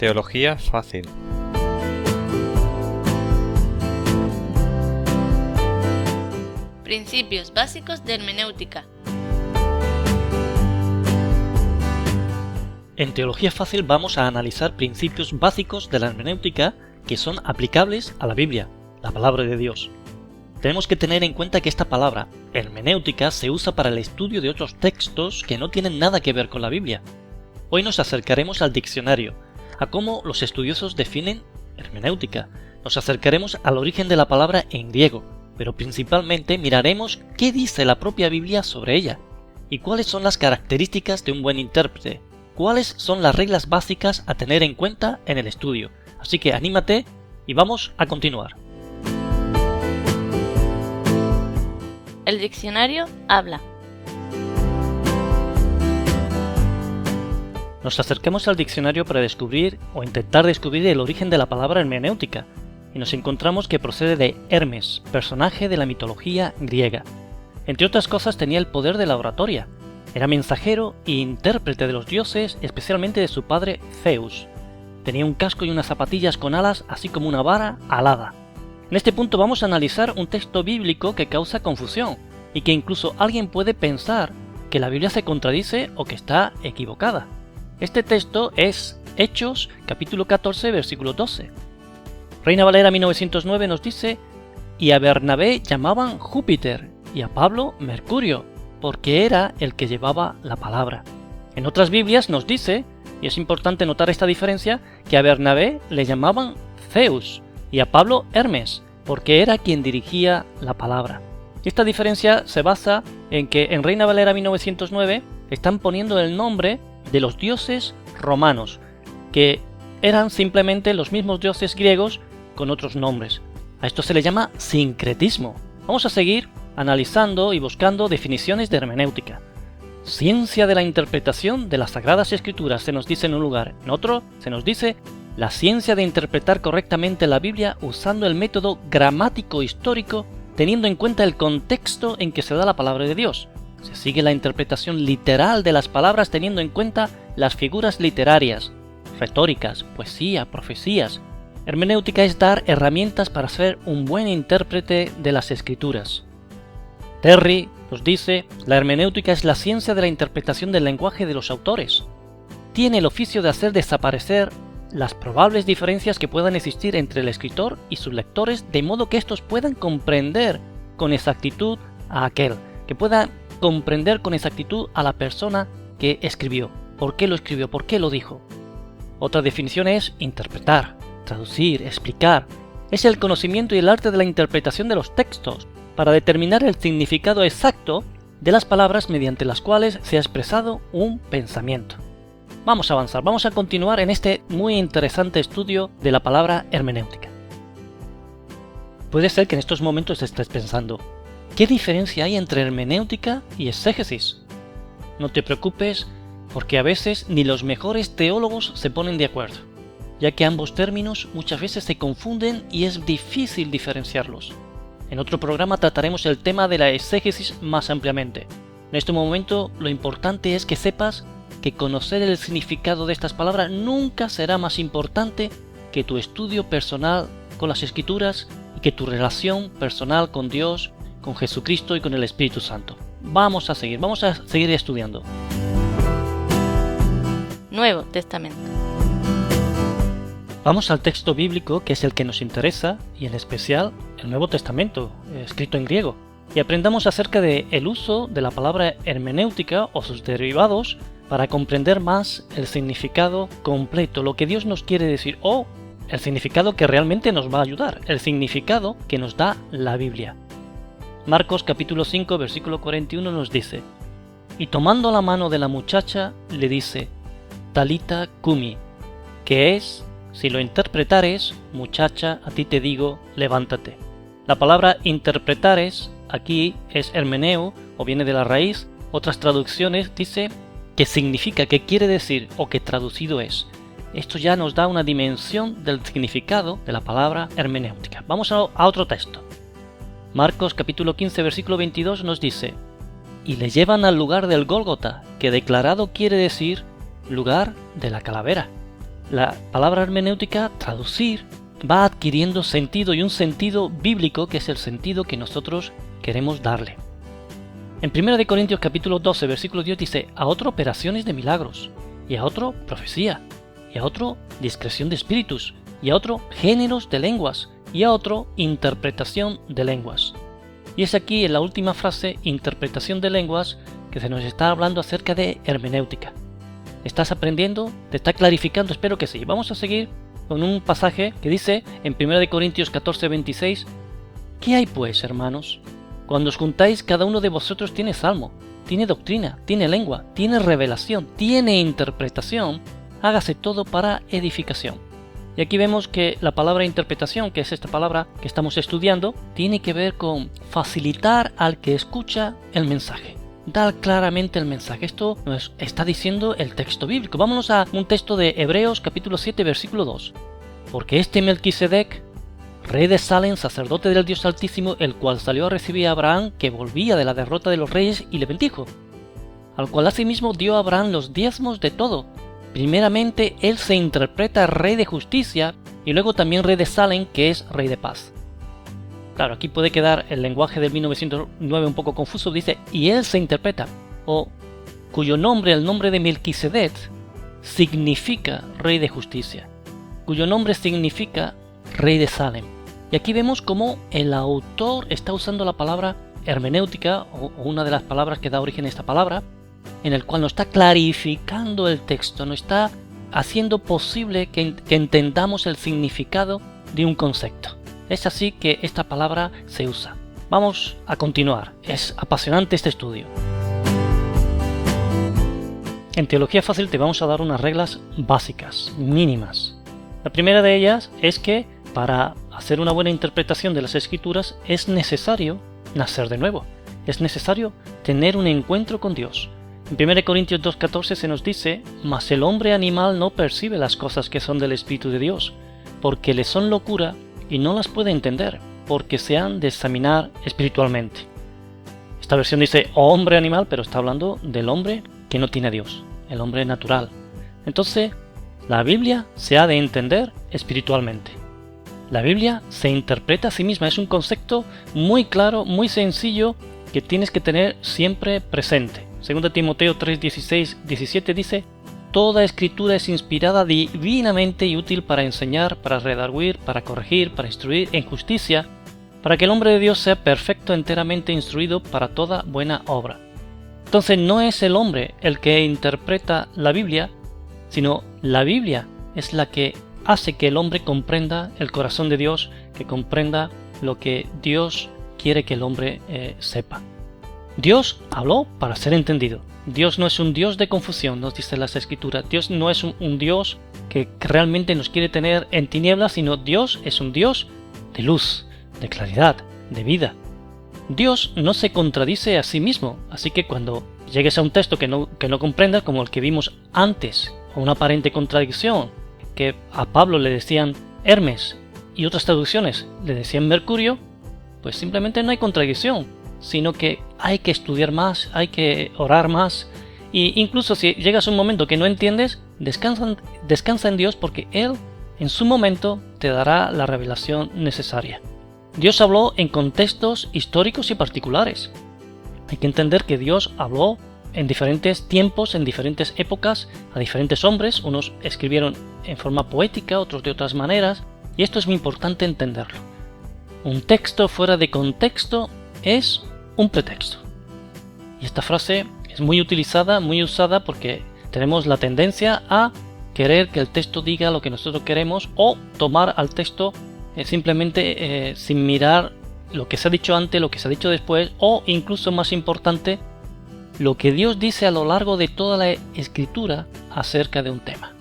Teología fácil. Principios básicos de hermenéutica. En Teología Fácil vamos a analizar principios básicos de la hermenéutica que son aplicables a la Biblia, la palabra de Dios. Tenemos que tener en cuenta que esta palabra, hermenéutica, se usa para el estudio de otros textos que no tienen nada que ver con la Biblia. Hoy nos acercaremos al diccionario, a cómo los estudiosos definen hermenéutica. Nos acercaremos al origen de la palabra en griego, pero principalmente miraremos qué dice la propia Biblia sobre ella y cuáles son las características de un buen intérprete, cuáles son las reglas básicas a tener en cuenta en el estudio. Así que anímate y vamos a continuar. El diccionario habla. Nos acercamos al diccionario para descubrir o intentar descubrir el origen de la palabra hermenéutica y nos encontramos que procede de Hermes, personaje de la mitología griega. Entre otras cosas tenía el poder de la oratoria. Era mensajero e intérprete de los dioses, especialmente de su padre Zeus. Tenía un casco y unas zapatillas con alas, así como una vara alada. En este punto vamos a analizar un texto bíblico que causa confusión y que incluso alguien puede pensar que la Biblia se contradice o que está equivocada. Este texto es Hechos, capítulo 14, versículo 12. Reina Valera 1909 nos dice: y a Bernabé llamaban Júpiter y a Pablo Mercurio, porque era el que llevaba la palabra. En otras Biblias nos dice, y es importante notar esta diferencia, que a Bernabé le llamaban Zeus y a Pablo Hermes, porque era quien dirigía la palabra. Esta diferencia se basa en que en Reina Valera 1909 están poniendo el nombre de los dioses romanos, que eran simplemente los mismos dioses griegos con otros nombres. A esto se le llama sincretismo. Vamos a seguir analizando y buscando definiciones de hermenéutica. Ciencia de la interpretación de las Sagradas Escrituras se nos dice en un lugar, en otro se nos dice la ciencia de interpretar correctamente la Biblia usando el método gramático histórico, teniendo en cuenta el contexto en que se da la palabra de Dios. Se sigue la interpretación literal de las palabras teniendo en cuenta las figuras literarias, retóricas, poesía, profecías. Hermenéutica es dar herramientas para ser un buen intérprete de las Escrituras. Terry nos dice, la hermenéutica es la ciencia de la interpretación del lenguaje de los autores. Tiene el oficio de hacer desaparecer las probables diferencias que puedan existir entre el escritor y sus lectores, de modo que estos puedan comprender con exactitud a aquel, que puedan comprender con exactitud a la persona que escribió, por qué lo dijo. Otra definición es interpretar, traducir, explicar. Es el conocimiento y el arte de la interpretación de los textos, para determinar el significado exacto de las palabras mediante las cuales se ha expresado un pensamiento. Vamos a avanzar, vamos a continuar en este muy interesante estudio de la palabra hermenéutica. Puede ser que en estos momentos estés pensando, ¿qué diferencia hay entre hermenéutica y exégesis? No te preocupes, porque a veces ni los mejores teólogos se ponen de acuerdo, ya que ambos términos muchas veces se confunden y es difícil diferenciarlos. En otro programa trataremos el tema de la exégesis más ampliamente. En este momento lo importante es que sepas que conocer el significado de estas palabras nunca será más importante que tu estudio personal con las Escrituras y que tu relación personal con Dios, con Jesucristo y con el Espíritu Santo. Vamos a seguir estudiando. Nuevo Testamento. Vamos al texto bíblico que es el que nos interesa y en especial el Nuevo Testamento, escrito en griego. Y aprendamos acerca del uso de la palabra hermenéutica o sus derivados para comprender más el significado completo, lo que Dios nos quiere decir o el significado que realmente nos va a ayudar, el significado que nos da la Biblia. Marcos capítulo 5 versículo 41 nos dice: y tomando la mano de la muchacha le dice, Talita cumi, que es, si lo interpretares, muchacha, a ti te digo, levántate. La palabra interpretares aquí es hermeneo o viene de la raíz. Otras traducciones dice que significa, que quiere decir o que traducido es. Esto ya nos da una dimensión del significado de la palabra hermenéutica. Vamos a otro texto. Marcos capítulo 15 versículo 22 nos dice: y le llevan al lugar del Gólgota, que declarado quiere decir lugar de la calavera. la palabra hermenéutica, traducir, va adquiriendo sentido y un sentido bíblico que es el sentido que nosotros queremos darle. En 1 Corintios capítulo 12, versículo 10 dice: a otro operaciones de milagros, y a otro profecía, y a otro discreción de espíritus, y a otro géneros de lenguas, y a otro interpretación de lenguas. Y es aquí en la última frase, interpretación de lenguas, que se nos está hablando acerca de hermenéutica. ¿Estás aprendiendo? ¿Te está clarificando? Espero que sí. Vamos a seguir con un pasaje que dice en 1 Corintios 14, 26: ¿qué hay pues, hermanos? Cuando os juntáis, cada uno de vosotros tiene salmo, tiene doctrina, tiene lengua, tiene revelación, tiene interpretación. Hágase todo para edificación. Y aquí vemos que la palabra interpretación, que es esta palabra que estamos estudiando, tiene que ver con facilitar al que escucha el mensaje. Dar claramente el mensaje. Esto nos está diciendo el texto bíblico. Vámonos a un texto de Hebreos capítulo 7 versículo 2. Porque este Melquisedec, rey de Salem, sacerdote del Dios Altísimo, el cual salió a recibir a Abraham, que volvía de la derrota de los reyes, y le bendijo, al cual asimismo dio a Abraham los diezmos de todo. Primeramente él se interpreta rey de justicia y luego también rey de Salem, que es rey de paz. Claro, aquí puede quedar el lenguaje del 1909 un poco confuso. Dice, y él se interpreta, o cuyo nombre, el nombre de Melquisedec, significa rey de justicia, cuyo nombre significa rey de Salem. Y aquí vemos cómo el autor está usando la palabra hermenéutica, o una de las palabras que da origen a esta palabra, en el cual nos está clarificando el texto, nos está haciendo posible que entendamos el significado de un concepto. Es así que esta palabra se usa. Vamos a continuar. Es apasionante este estudio. En Teología Fácil te vamos a dar unas reglas básicas, mínimas. La primera de ellas es que para hacer una buena interpretación de las Escrituras es necesario nacer de nuevo. Es necesario tener un encuentro con Dios. En 1 Corintios 2.14 se nos dice: mas el hombre animal no percibe las cosas que son del Espíritu de Dios, porque le son locura y no las puede entender, porque se han de examinar espiritualmente. Esta versión dice hombre animal, pero está hablando del hombre que no tiene a Dios, el hombre natural. Entonces, la Biblia se ha de entender espiritualmente. La Biblia se interpreta a sí misma, es un concepto muy claro, muy sencillo, que tienes que tener siempre presente. 2 Timoteo 3:16-17 dice: toda escritura es inspirada divinamente y útil para enseñar, para redarguir, para corregir, para instruir en justicia, para que el hombre de Dios sea perfecto, enteramente instruido para toda buena obra. Entonces no es el hombre el que interpreta la Biblia, sino la Biblia es la que hace que el hombre comprenda el corazón de Dios, que comprenda lo que Dios quiere que el hombre sepa. Dios habló para ser entendido. Dios no es un Dios de confusión, nos dice las Escrituras. Dios no es un Dios que realmente nos quiere tener en tinieblas, sino Dios es un Dios de luz, de claridad, de vida. Dios no se contradice a sí mismo, así que cuando llegues a un texto que no comprendas, como el que vimos antes, o una aparente contradicción, que a Pablo le decían Hermes y otras traducciones le decían Mercurio, pues simplemente no hay contradicción, sino que hay que estudiar más, hay que orar más, e incluso si llegas a un momento que no entiendes, descansa en Dios, porque Él en su momento te dará la revelación necesaria. Dios habló en contextos históricos y particulares. Hay que entender que Dios habló en diferentes tiempos, en diferentes épocas, a diferentes hombres. Unos escribieron en forma poética, otros de otras maneras, y esto es muy importante entenderlo. Un texto fuera de contexto es un pretexto. Y esta frase es muy utilizada, muy usada, porque tenemos la tendencia a querer que el texto diga lo que nosotros queremos, o tomar al texto simplemente sin mirar lo que se ha dicho antes, lo que se ha dicho después, o incluso más importante, lo que Dios dice a lo largo de toda la Escritura acerca de un tema.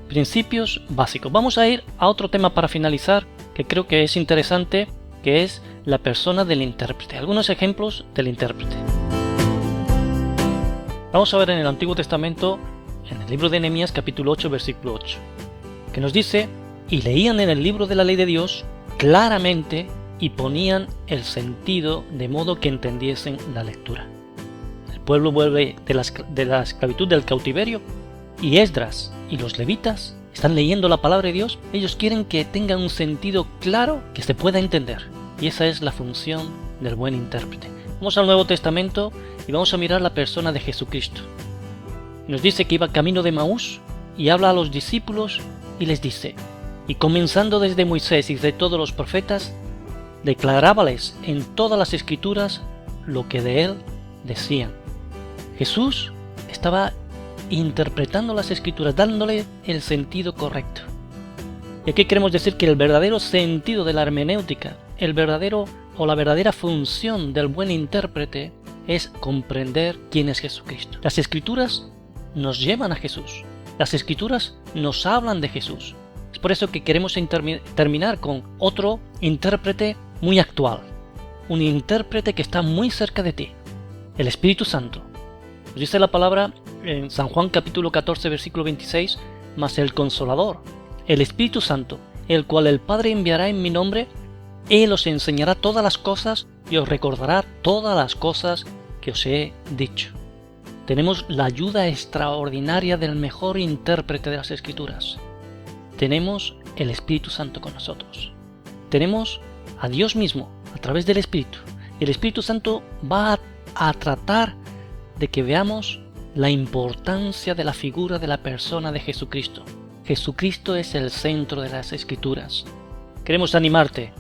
Principios básicos. Vamos a ir a otro tema para finalizar, que creo que es interesante, que es la persona del intérprete. Algunos ejemplos del intérprete. Vamos a ver en el Antiguo Testamento, en el libro de Nehemías capítulo 8, versículo 8, que nos dice: y leían en el libro de la ley de Dios claramente y ponían el sentido de modo que entendiesen la lectura. El pueblo vuelve de la esclavitud del cautiverio, y Esdras y los levitas están leyendo la palabra de Dios, ellos quieren que tenga un sentido claro que se pueda entender. Y esa es la función del buen intérprete. Vamos al Nuevo Testamento y vamos a mirar la persona de Jesucristo. Nos dice que iba camino de Emaús y habla a los discípulos y les dice: y comenzando desde Moisés y de todos los profetas, declarábales en todas las escrituras lo que de él decían. Jesús estaba interpretando las escrituras, dándole el sentido correcto. Y aquí queremos decir que el verdadero sentido de la hermenéutica, la verdadera función del buen intérprete es comprender quién es Jesucristo. Las escrituras nos llevan a Jesús. Las escrituras nos hablan de Jesús. Es por eso que queremos terminar con otro intérprete muy actual. Un intérprete que está muy cerca de ti. El Espíritu Santo. Nos dice la palabra en San Juan capítulo 14 versículo 26, mas el Consolador, el Espíritu Santo, el cual el Padre enviará en mi nombre, Él os enseñará todas las cosas y os recordará todas las cosas que os he dicho. Tenemos la ayuda extraordinaria del mejor intérprete de las Escrituras. Tenemos el Espíritu Santo con nosotros. Tenemos a Dios mismo a través del Espíritu. El Espíritu Santo va a tratar de que veamos la importancia de la figura de la persona de Jesucristo. Jesucristo es el centro de las Escrituras. Queremos animarte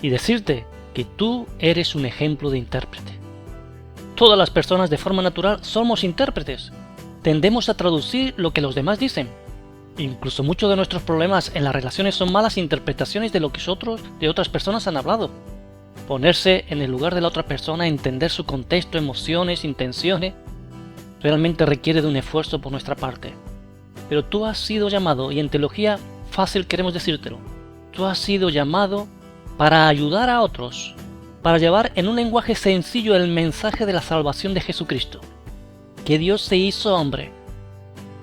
y decirte que tú eres un ejemplo de intérprete. Todas las personas de forma natural somos intérpretes. Tendemos a traducir lo que los demás dicen. Incluso muchos de nuestros problemas en las relaciones son malas interpretaciones de lo que de otras personas han hablado. Ponerse en el lugar de la otra persona, entender su contexto, emociones, intenciones, realmente requiere de un esfuerzo por nuestra parte. Pero tú has sido llamado, y en teología fácil queremos decírtelo, tú has sido llamado para ayudar a otros, para llevar en un lenguaje sencillo el mensaje de la salvación de Jesucristo. Que Dios se hizo hombre,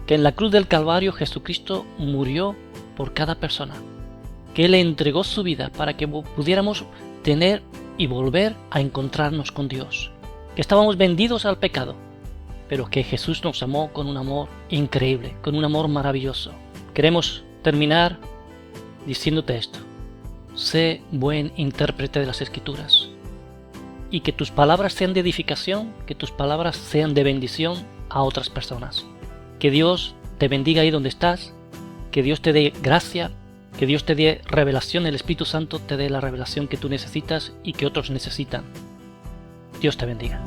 que en la cruz del Calvario Jesucristo murió por cada persona, que Él entregó su vida para que pudiéramos tener y volver a encontrarnos con Dios, que estábamos vendidos al pecado, pero que Jesús nos amó con un amor increíble, con un amor maravilloso. Queremos terminar diciéndote esto: sé buen intérprete de las Escrituras, y que tus palabras sean de edificación, que tus palabras sean de bendición a otras personas. Que Dios te bendiga ahí donde estás, que Dios te dé gracia, que Dios te dé revelación, el Espíritu Santo te dé la revelación que tú necesitas y que otros necesitan. Dios te bendiga.